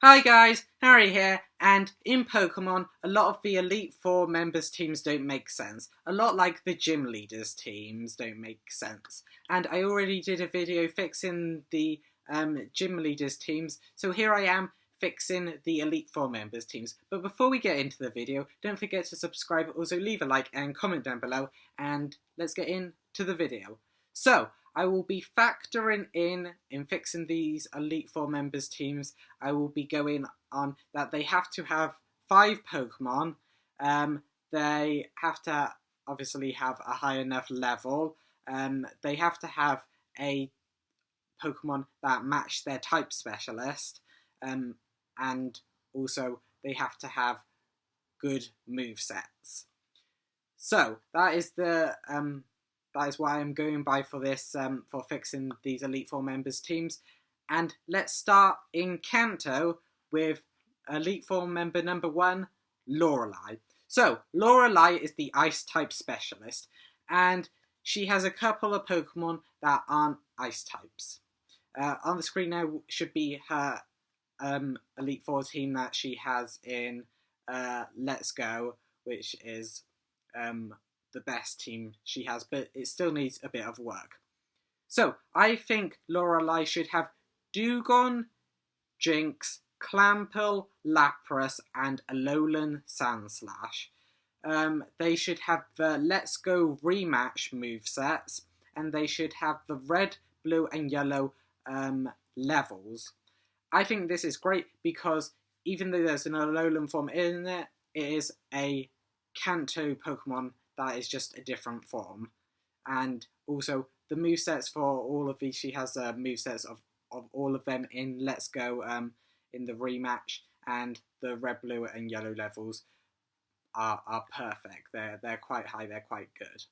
Hi guys, Harry here, and in Pokemon, a lot of the Elite Four members teams don't make sense. A lot like the gym leaders teams don't make sense. And I already did a video fixing the gym leaders teams, so here I am fixing the Elite Four members teams. But before we get into the video, don't forget to subscribe, also leave a like and comment down below, and let's get into the video. So, I will be factoring in fixing these Elite Four members teams. I will be going on that they have to have 5 Pokemon. They have to obviously have a high enough level. They have to have a Pokemon that match their type specialist. And also they have to have good movesets. So that is what I'm going by for this, for fixing these Elite Four members teams. And let's start in Kanto with Elite Four member number 1, Lorelei. So, Lorelei is the Ice type specialist, and she has a couple of Pokemon that aren't Ice types. On the screen now should be her Elite Four team that she has in Let's Go, which is the best team she has, but it still needs a bit of work. So, I think Lorelei should have Dewgong, Jinx, Clamperl, Lapras, and Alolan Sandslash. They should have the Let's Go rematch movesets, and they should have the red, blue, and yellow levels. I think this is great because even though there's an Alolan form in it, it is a Kanto Pokemon that is just a different form. And also, the movesets for all of these, she has movesets of all of them in Let's Go in the rematch, and the red, blue, and yellow levels are perfect. They're quite high, they're quite good.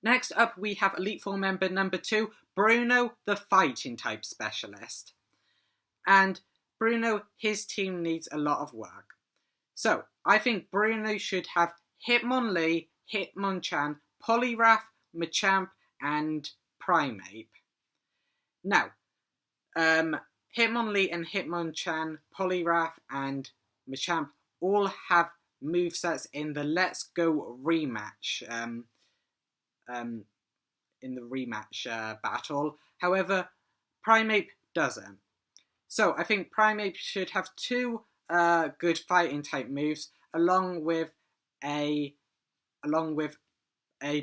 Next up, we have Elite Four member number 2, Bruno, the fighting type specialist. And Bruno, his team needs a lot of work. So, I think Bruno should have Hitmonlee, Hitmonchan, Poliwrath, Machamp, and Primeape. Now, Hitmonlee and Hitmonchan, Poliwrath, and Machamp all have movesets in the Let's Go rematch battle. However, Primeape doesn't. So I think Primeape should have 2 good fighting type moves, along with a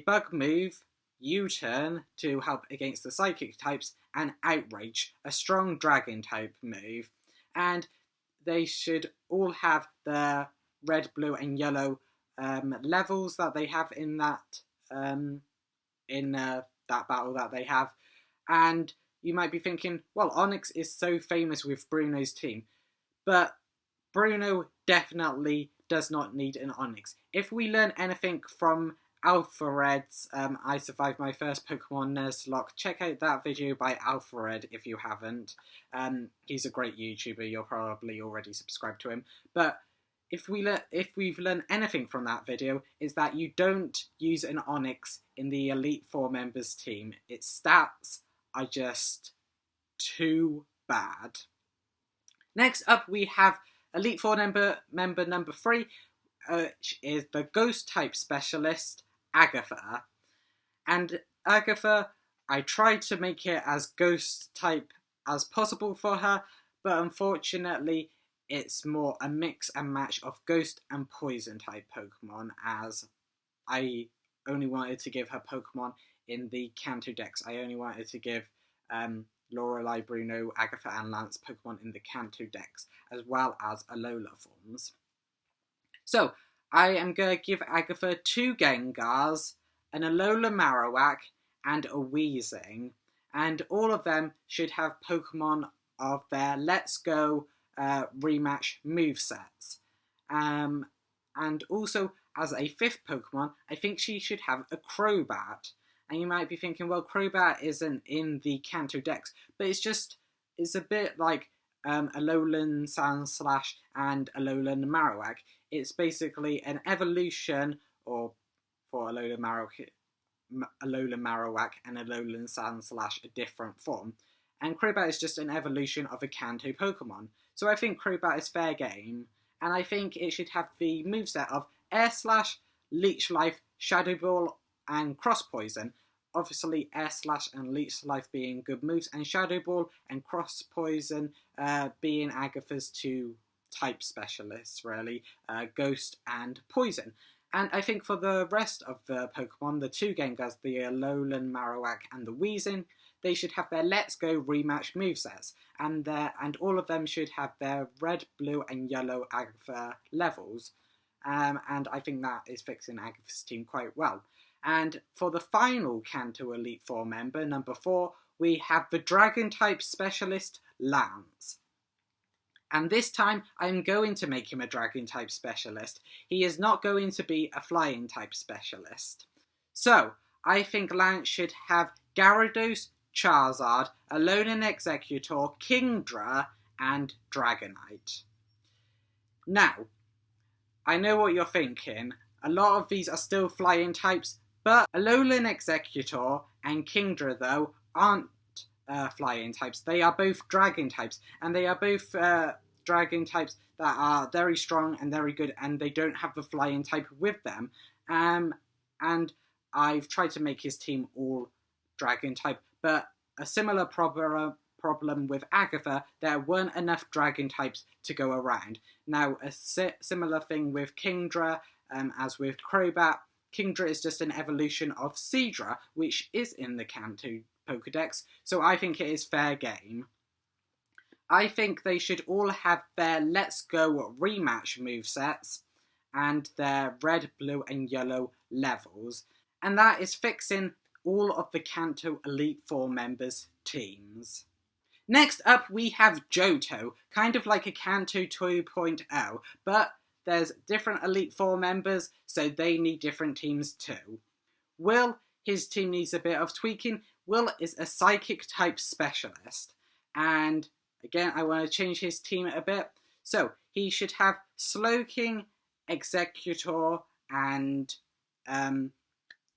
bug move, U-turn, to help against the psychic types, and Outrage, a strong dragon type move. And they should all have the red, blue, and yellow levels that they have in that battle that they have. And you might be thinking, well, Onyx is so famous with Bruno's team, but Bruno definitely does not need an Onyx. If we learn anything from Alphared's I Survived My First Pokemon Nuzlocke, check out that video by Alphared if you haven't. He's a great YouTuber, you're probably already subscribed to him. But if we've learned anything from that video, is that you don't use an Onyx in the Elite Four members team. Its stats are just too bad. Next up, we have Elite Four member number 3, which is the Ghost type specialist, Agatha. And Agatha, I tried to make it as Ghost type as possible for her, but unfortunately it's more a mix and match of Ghost and Poison type Pokemon, as I only wanted to give her Pokemon in the Kanto Dex. I only wanted to give Lorelei, Bruno, Agatha, and Lance Pokemon in the Kanto Dex, as well as Alola forms. So, I am going to give Agatha 2 Gengars, an Alola Marowak, and a Weezing. And all of them should have Pokemon of their Let's Go rematch movesets. And also, as a 5th Pokemon, I think she should have a Crobat. And you might be thinking, well, Crobat isn't in the Kanto Dex, but it's a bit like Alolan Sandslash and Alolan Marowak. It's basically an evolution, or for Alolan Marowak and Alolan Sandslash, a different form. And Crobat is just an evolution of a Kanto Pokemon. So I think Crobat is fair game, and I think it should have the moveset of Air Slash, Leech Life, Shadow Ball, and Cross Poison. Obviously, Air Slash and Leech Life being good moves, and Shadow Ball and Cross Poison being Agatha's two type specialists, really, Ghost and Poison. And I think for the rest of the Pokemon, the two Gengars, the Alolan Marowak and the Weezing, they should have their Let's Go rematch movesets, and all of them should have their red, blue, and yellow Agatha levels. And I think that is fixing Agatha's team quite well. And for the final Kanto Elite Four member, number 4, we have the Dragon-type specialist, Lance. And this time, I'm going to make him a Dragon-type specialist. He is not going to be a Flying-type specialist. So, I think Lance should have Gyarados, Charizard, Alolan Executor, Kingdra, and Dragonite. Now, I know what you're thinking. A lot of these are still Flying types, but Alolan Executor and Kingdra, though, aren't Flying types. They are both Dragon types, and they are both Dragon types that are very strong and very good, and they don't have the Flying type with them. And I've tried to make his team all Dragon type, but a similar problem with Agatha, there weren't enough Dragon types to go around. Now, a similar thing with Kingdra, as with Crobat. Kingdra is just an evolution of Seadra, which is in the Kanto Pokedex, so I think it is fair game. I think they should all have their Let's Go rematch movesets and their red, blue, and yellow levels, and that is fixing all of the Kanto Elite Four members' teams. Next up, we have Johto, kind of like a Kanto 2.0, but there's different Elite Four members, so they need different teams too. Will, his team needs a bit of tweaking. Will is a Psychic-type specialist, and again, I want to change his team a bit. So, he should have Slowking, Executor, and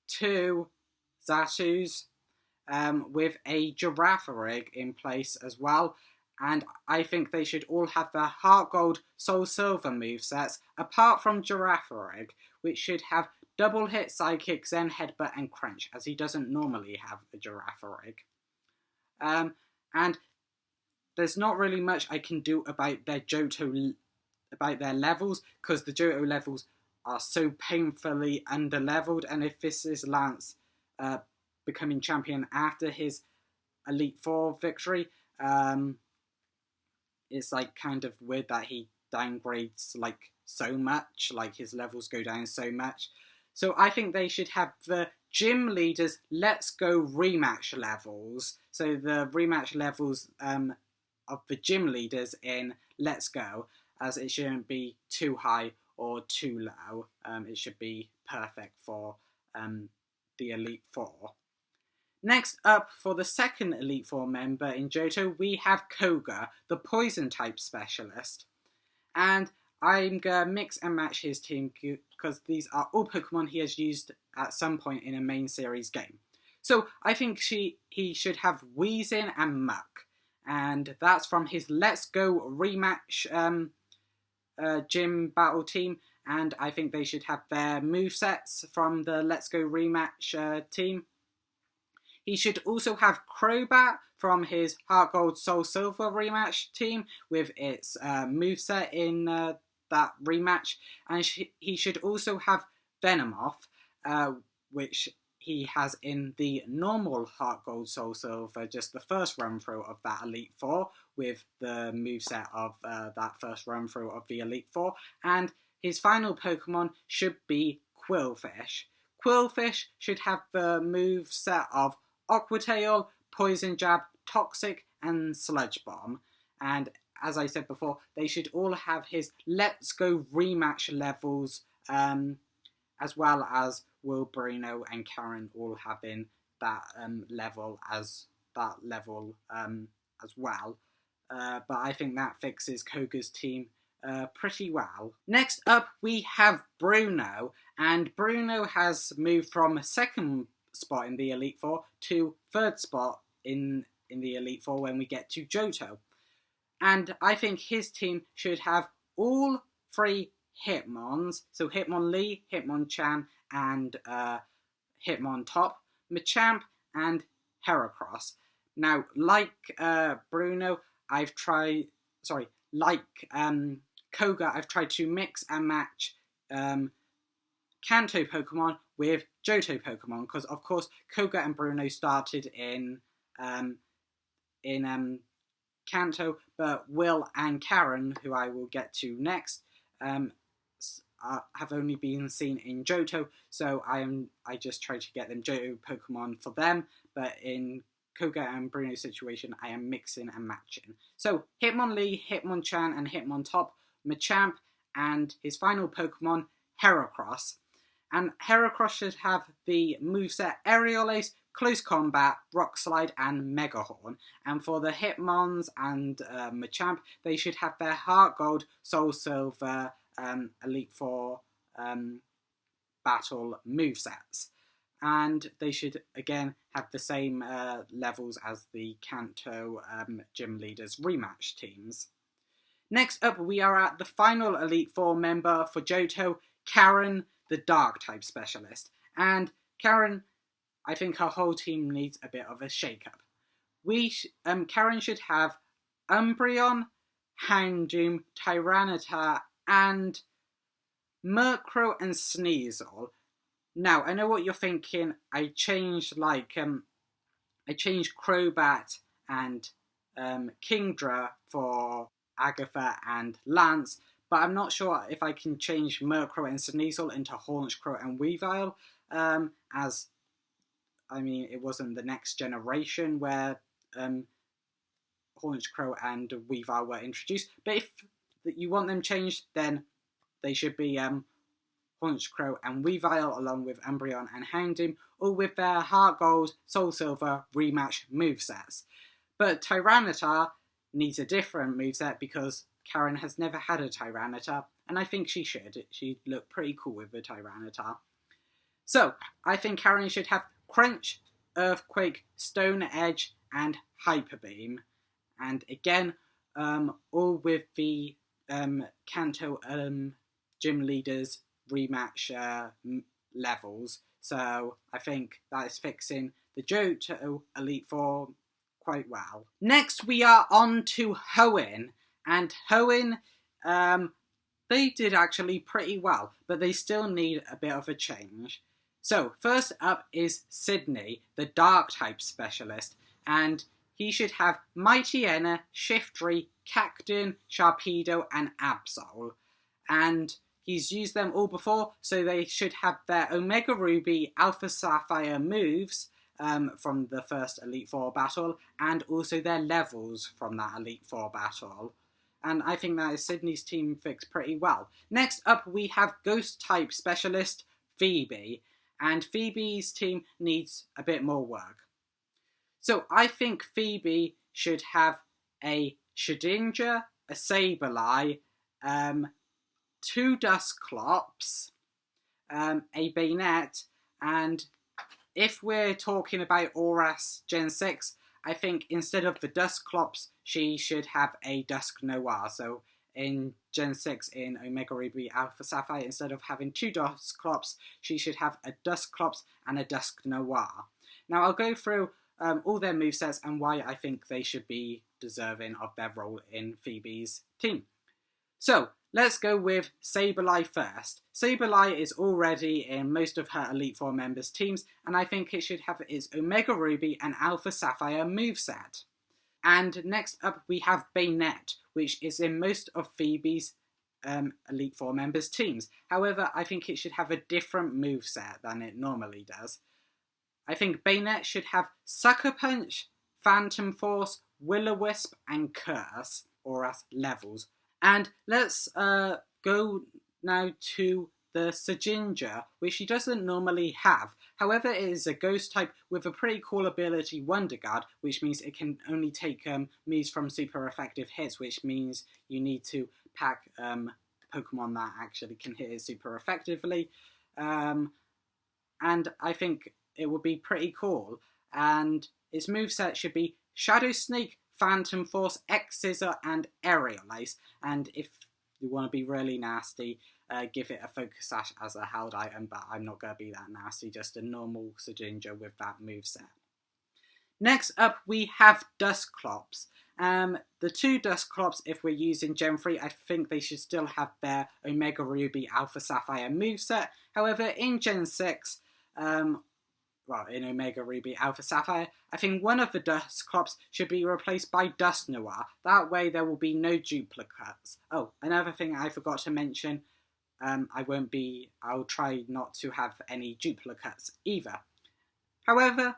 2 Zatus, with a Girafarig in place as well. And I think they should all have their Heart Gold, Soul Silver movesets, apart from Girafarig, which should have Double Hit, Psychic, Zen Headbutt, and Crunch, as he doesn't normally have a Girafarig. And there's not really much I can do about their Johto, about their levels, because the Johto levels are so painfully underleveled, and if this is Lance becoming champion after his Elite Four victory, it's like kind of weird that he downgrades like so much, like his levels go down so much. So I think they should have the Gym Leaders Let's Go rematch levels. So the rematch levels of the Gym Leaders in Let's Go, as it shouldn't be too high or too low. It should be perfect for the Elite Four. Next up, for the second Elite Four member in Johto, we have Koga, the Poison-type specialist. And I'm going to mix and match his team because these are all Pokemon he has used at some point in a main series game. So I think he should have Weezing and Muck. And that's from his Let's Go rematch gym battle team. And I think they should have their movesets from the Let's Go rematch team. He should also have Crobat from his Heart Gold Soul Silver rematch team with its moveset in that rematch. And he should also have Venomoth, which he has in the normal Heart Gold Soul Silver, just the first run through of that Elite Four, with the moveset of that first run through of the Elite Four. And his final Pokemon should be Quillfish. Quillfish should have the moveset of Aqua Tail, Poison Jab, Toxic, and Sludge Bomb. And as I said before, they should all have his Let's Go rematch levels, as well as Will, Bruno, and Karen all having that level as well. But I think that fixes Koga's team pretty well. Next up, we have Bruno, and Bruno has moved from second spot in the Elite Four to third spot in the Elite Four when we get to Johto. And I think his team should have all 3 Hitmons, so Hitmonlee, Hitmonchan, and Hitmontop, Machamp, and Heracross. Now, like Bruno, Koga, I've tried to mix and match Kanto Pokemon with Johto Pokemon, because of course Koga and Bruno started in Kanto, but Will and Karen, who I will get to next, have only been seen in Johto, so I just try to get them Johto Pokemon for them, but in Koga and Bruno's situation, I am mixing and matching. So Hitmonlee, Hitmonchan, and Hitmontop, Machamp, and his final Pokemon, Heracross. And Heracross should have the moveset Aerial Ace, Close Combat, Rock Slide, and Mega Horn. And for the Hitmons and Machamp, they should have their Heart Gold, Soul Silver, Elite Four battle movesets. And they should, again, have the same levels as the Kanto Gym Leaders rematch teams. Next up, we are at the final Elite Four member for Johto, Karen, the Dark-type specialist. And Karen, I think her whole team needs a bit of a shake-up. Karen should have Umbreon, Houndoom, Tyranitar, and Murkrow and Sneasel. Now, I know what you're thinking. I changed Crobat and Kingdra for Agatha and Lance, but I'm not sure if I can change Murkrow and Sneasel into Honchkrow and Weavile, as, I mean, it wasn't the next generation where Honchkrow and Weavile were introduced, but if you want them changed, then they should be Honchkrow and Weavile along with Umbreon and Houndoom, all with their Heart Gold, Soul Silver rematch movesets. But Tyranitar needs a different moveset because Karen has never had a Tyranitar, and I think she should. She'd look pretty cool with a Tyranitar. So, I think Karen should have Crunch, Earthquake, Stone Edge, and Hyper Beam. And again, all with the Kanto Gym Leaders rematch levels. So I think that is fixing the Johto Elite Four quite well. Next, we are on to Hoenn. And Hoenn, they did actually pretty well, but they still need a bit of a change. So, first up is Sydney, the Dark-type specialist, and he should have Mightyena, Shiftry, Cacturne, Sharpedo, and Absol. And he's used them all before, so they should have their Omega Ruby, Alpha Sapphire moves from the first Elite Four battle, and also their levels from that Elite Four battle. And I think that is Sydney's team fixed pretty well. Next up, we have Ghost-type specialist Phoebe, and Phoebe's team needs a bit more work. So I think Phoebe should have a Shedinja, a Sableye, 2 Dusclops, a Bayonet, and if we're talking about Oras Gen 6, I think instead of the Dusclops, she should have a Dusknoir. So in Gen 6 in Omega Ruby Alpha Sapphire, instead of having 2 Dusclops, she should have a Dusclops and a Dusknoir. Now I'll go through all their movesets and why I think they should be deserving of their role in Phoebe's team. So, let's go with Sableye first. Sableye is already in most of her Elite Four members' teams, and I think it should have its Omega Ruby and Alpha Sapphire moveset. And next up we have Bayonet, which is in most of Phoebe's Elite Four members' teams. However, I think it should have a different moveset than it normally does. I think Bayonet should have Sucker Punch, Phantom Force, Will-O-Wisp, and Curse, or as levels. And let's go now to the Sajinja, which she doesn't normally have. However, it is a ghost type with a pretty cool ability, Wonder Guard, which means it can only take moves from super effective hits, which means you need to pack Pokemon that actually can hit it super effectively. And I think it would be pretty cool. And its moveset should be Shadow Sneak, Phantom Force, X Scissor, and Aerial Ace. And if you want to be really nasty, give it a Focus Sash as a held item, but I'm not going to be that nasty, just a normal Sajinja with that moveset. Next up, we have Dusclops. The two Dusclops, if we're using Gen 3, I think they should still have their Omega Ruby Alpha Sapphire moveset. However, in Gen 6, in Omega Ruby Alpha Sapphire, I think one of the Dusclops should be replaced by Dust Noir. That way there will be no duplicates. Oh, another thing I forgot to mention, I'll try not to have any duplicates either. However,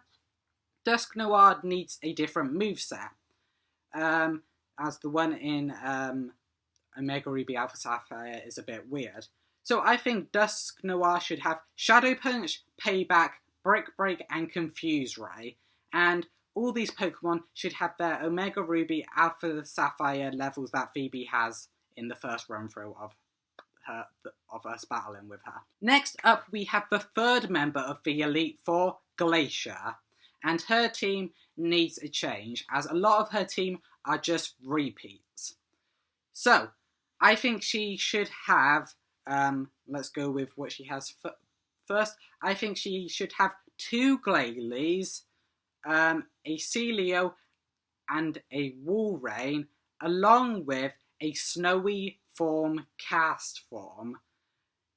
Dusk Noir needs a different moveset, as the one in Omega Ruby Alpha Sapphire is a bit weird. So I think Dusk Noir should have Shadow Punch, Payback, Brick Break, and Confuse Ray, and all these Pokemon should have their Omega Ruby Alpha Sapphire levels that Phoebe has in the first run through of us battling with her. Next up, we have the third member of the Elite Four, Glacier, and her team needs a change, as a lot of her team are just repeats. So, I think she should have, let's go with what she has first. I think she should have 2 Glalie, a Celio, and a Walrein, along with a Snowy Form Cast Form.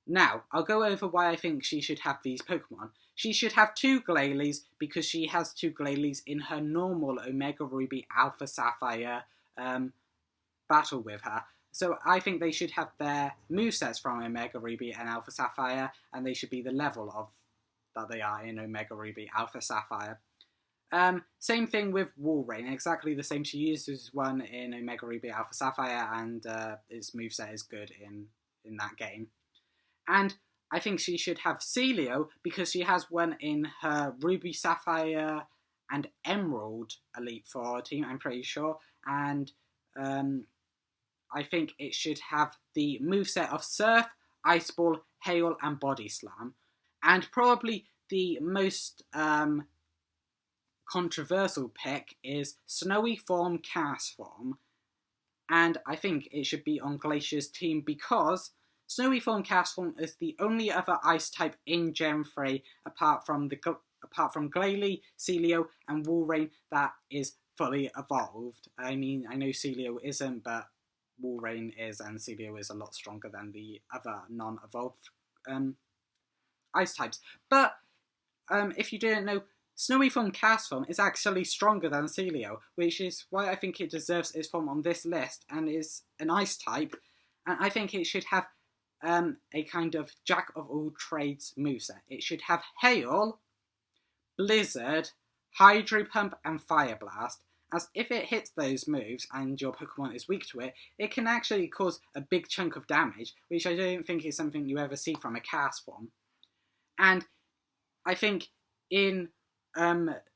Now, I'll go over why I think she should have these Pokemon. She should have 2 Glalie because she has 2 Glalie in her normal Omega Ruby Alpha Sapphire battle with her. So I think they should have their movesets from Omega Ruby and Alpha Sapphire, and they should be the level of that they are in Omega Ruby Alpha Sapphire. Same thing with Walrein, exactly the same. She uses one in Omega Ruby Alpha Sapphire, and its moveset is good in that game. And I think she should have Celio because she has one in her Ruby Sapphire and Emerald Elite Four team, I'm pretty sure. And I think it should have the moveset of Surf, Ice Ball, Hail, and Body Slam. And probably the most controversial pick is Snowy Form Cast Form. And I think it should be on Glacier's team because Snowy Form Cast Form is the only other ice type in Gen 3 apart from Glalie, Celio, and Walrein that is fully evolved. I mean, I know Celio isn't, but Walrein is, and Celio is a lot stronger than the other non-evolved ice types. But if you didn't know, Snowy Form Cast Form is actually stronger than Celio, which is why I think it deserves its form on this list and is an ice type. And I think it should have a kind of jack of all trades moveset. It should have Hail, Blizzard, Hydro Pump, and Fire Blast, as if it hits those moves and your Pokemon is weak to it, it can actually cause a big chunk of damage, which I don't think is something you ever see from a cast form. And I think in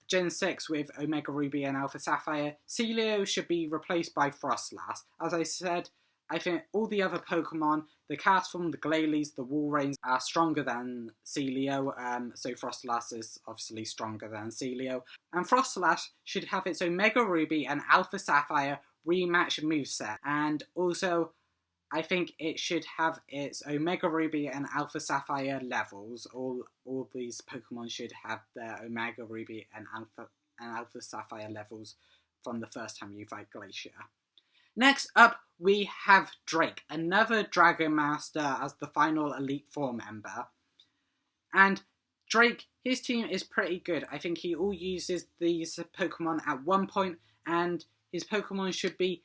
Gen 6 with Omega Ruby and Alpha Sapphire, Celio should be replaced by Frostlass. As I said, I think all the other Pokemon, the cast form, the Glalies, the Walreins, are stronger than Celio, so Frostlass is obviously stronger than Celio. And Frostlass should have its Omega Ruby and Alpha Sapphire rematch moveset. And also, I think it should have its Omega Ruby and Alpha Sapphire levels. All these Pokemon should have their Omega Ruby and Alpha Sapphire levels from the first time you fight Glacier. Next up, we have Drake, another Dragon Master as the final Elite Four member. And Drake, his team is pretty good. I think he all uses these Pokemon at one point, and his Pokemon should be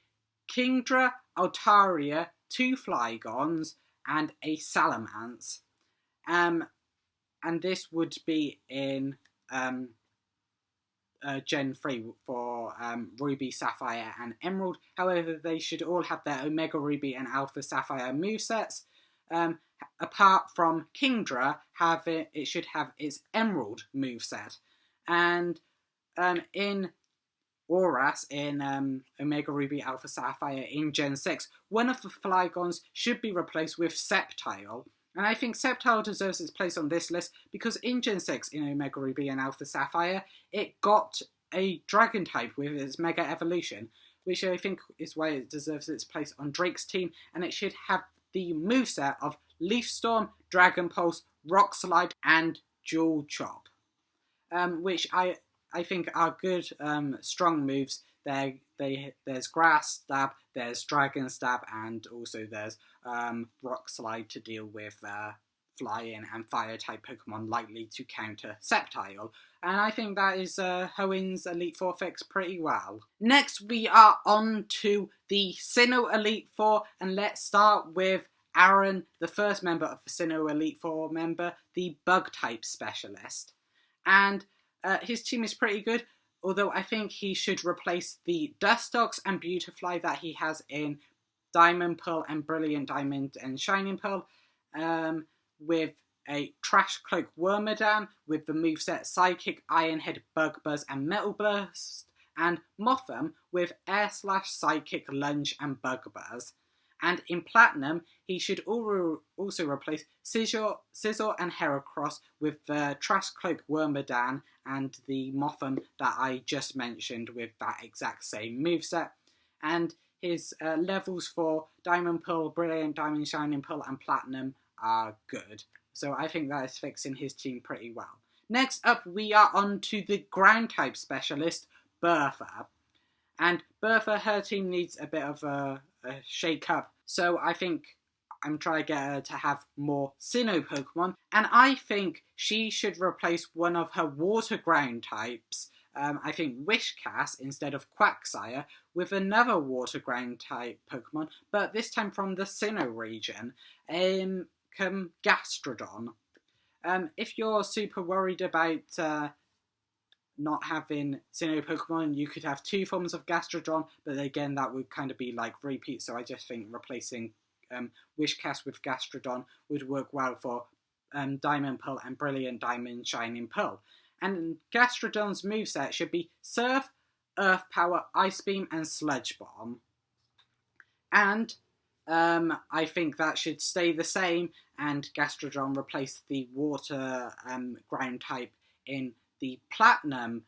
Kingdra, Altaria, 2 Flygons, and a Salamence. And this would be in Gen 3 for Ruby, Sapphire, and Emerald. However, they should all have their Omega Ruby and Alpha Sapphire movesets. Apart from Kingdra, it should have its Emerald moveset. And in Auras, in Omega Ruby Alpha Sapphire in Gen 6, one of the Flygons should be replaced with Sceptile. And I think Sceptile deserves its place on this list because in Gen 6, in Omega Ruby and Alpha Sapphire, it got a dragon type with its Mega Evolution, which I think is why it deserves its place on Drake's team, and it should have the moveset of Leaf Storm, Dragon Pulse, Rock Slide, and Dual Chop, which I think are good, strong moves. There's Grass Stab, there's Dragon Stab, and also there's Rock Slide to deal with Flying and Fire-type Pokemon likely to counter Sceptile. And I think that is Hoenn's Elite Four fix pretty well. Next, we are on to the Sinnoh Elite Four, and let's start with Aaron, the first member of the Sinnoh Elite Four member, the Bug-type specialist. And his team is pretty good, although I think he should replace the Dustox and Beautifly that he has in Diamond Pearl and Brilliant Diamond and Shining Pearl, with a Trash Cloak Wormadam with the moveset Psychic, Iron Head, Bug Buzz, and Metal Burst, and Motham with Air Slash, Psychic, Lunge, and Bug Buzz. And in Platinum, he should also replace Scizor and Heracross with the Trash Cloak Wormadam and the Motham that I just mentioned with that exact same moveset. And his levels for Diamond Pearl, Brilliant Diamond, Shining Pearl, and Platinum are good. So I think that is fixing his team pretty well. Next up, we are on to the Ground-type specialist, Bertha. And Bertha, her team needs a bit of a shake-up. So I think I'm trying to get her to have more Sinnoh Pokemon. And I think she should replace one of her Water Ground types, I think Wishcast instead of Quagsire, with another Water Ground type Pokemon, but this time from the Sinnoh region, Gastrodon. If you're super worried about not having Sinnoh Pokemon, you could have two forms of Gastrodon, but again, that would kind of be like repeat, so I just think replacing Wishcast with Gastrodon would work well for Diamond Pearl and Brilliant Diamond Shining Pearl. And Gastrodon's moveset should be Surf, Earth Power, Ice Beam, and Sludge Bomb. And I think that should stay the same, and Gastrodon replace the Water Ground type in the Platinum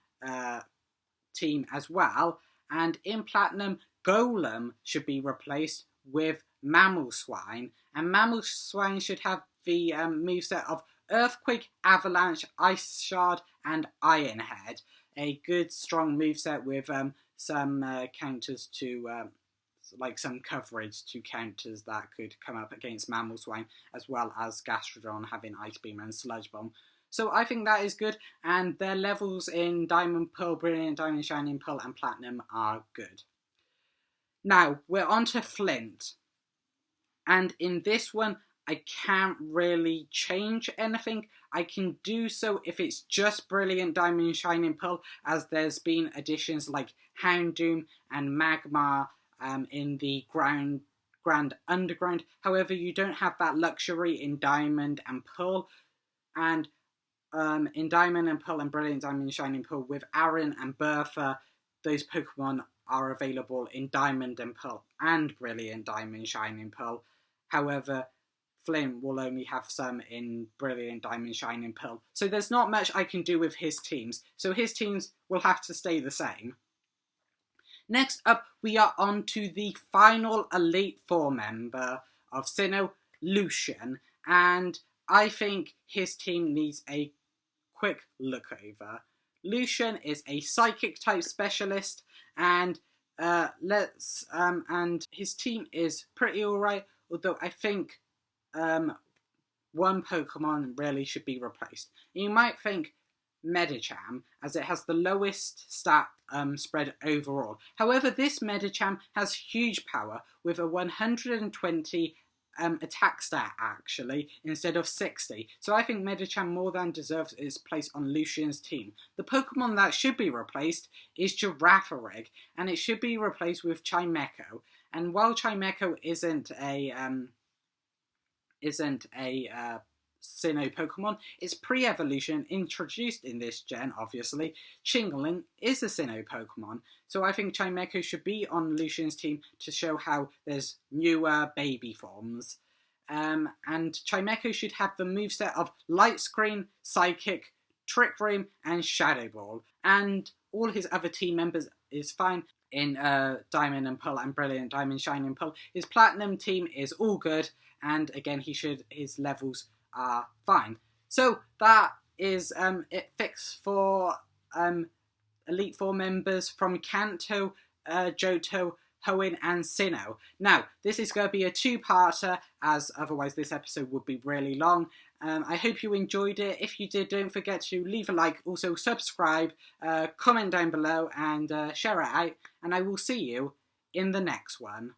team as well. And in Platinum, Golem should be replaced with Mamoswine, and Mamoswine should have the moveset of Earthquake, Avalanche, Ice Shard, and Iron Head. A good strong moveset with some counters to like some coverage to counters that could come up against Mamoswine, as well as Gastrodon having Ice Beam and Sludge Bomb. So I think that is good, and their levels in Diamond Pearl, Brilliant Diamond, Shining Pearl, and Platinum are good. Now, we're on to Flint. And in this one, I can't really change anything. I can do so if it's just Brilliant Diamond, Shining Pearl, as there's been additions like Houndoom and Magmar in the Grand Underground. However, you don't have that luxury in Diamond and Pearl. And in Diamond and Pearl and Brilliant Diamond Shining Pearl with Aaron and Bertha, those Pokemon are available in Diamond and Pearl and Brilliant Diamond Shining Pearl. However, Flint will only have some in Brilliant Diamond Shining Pearl. So there's not much I can do with his teams. So his teams will have to stay the same. Next up, we are on to the final Elite Four member of Sinnoh, Lucian. And I think his team needs a quick look over. Lucian is a Psychic type specialist, and and his team is pretty alright, although I think one Pokemon really should be replaced. You might think Medicham, as it has the lowest stat spread overall. However, this Medicham has huge power with a 120 attack stat actually, instead of 60. So I think Medicham more than deserves its place on Lucian's team. The Pokemon that should be replaced is Girafarig, and it should be replaced with Chimecho. And while Chimecho isn't a Sinnoh Pokemon, it's pre-evolution, introduced in this gen, obviously. Chingling is a Sinnoh Pokemon, so I think Chimecho should be on Lucian's team to show how there's newer baby forms. And Chimecho should have the moveset of Light Screen, Psychic, Trick Room, and Shadow Ball. And all his other team members is fine. In Diamond and Pearl and Brilliant Diamond, Shiny and Pearl, his Platinum team is all good, and again his levels are fine. So that is it fixed for Elite Four members from Kanto, Johto, Hoenn and Sinnoh. Now, this is going to be a two-parter, as otherwise this episode would be really long. I hope you enjoyed it. If you did, don't forget to leave a like, also subscribe, comment down below, and share it out. And I will see you in the next one.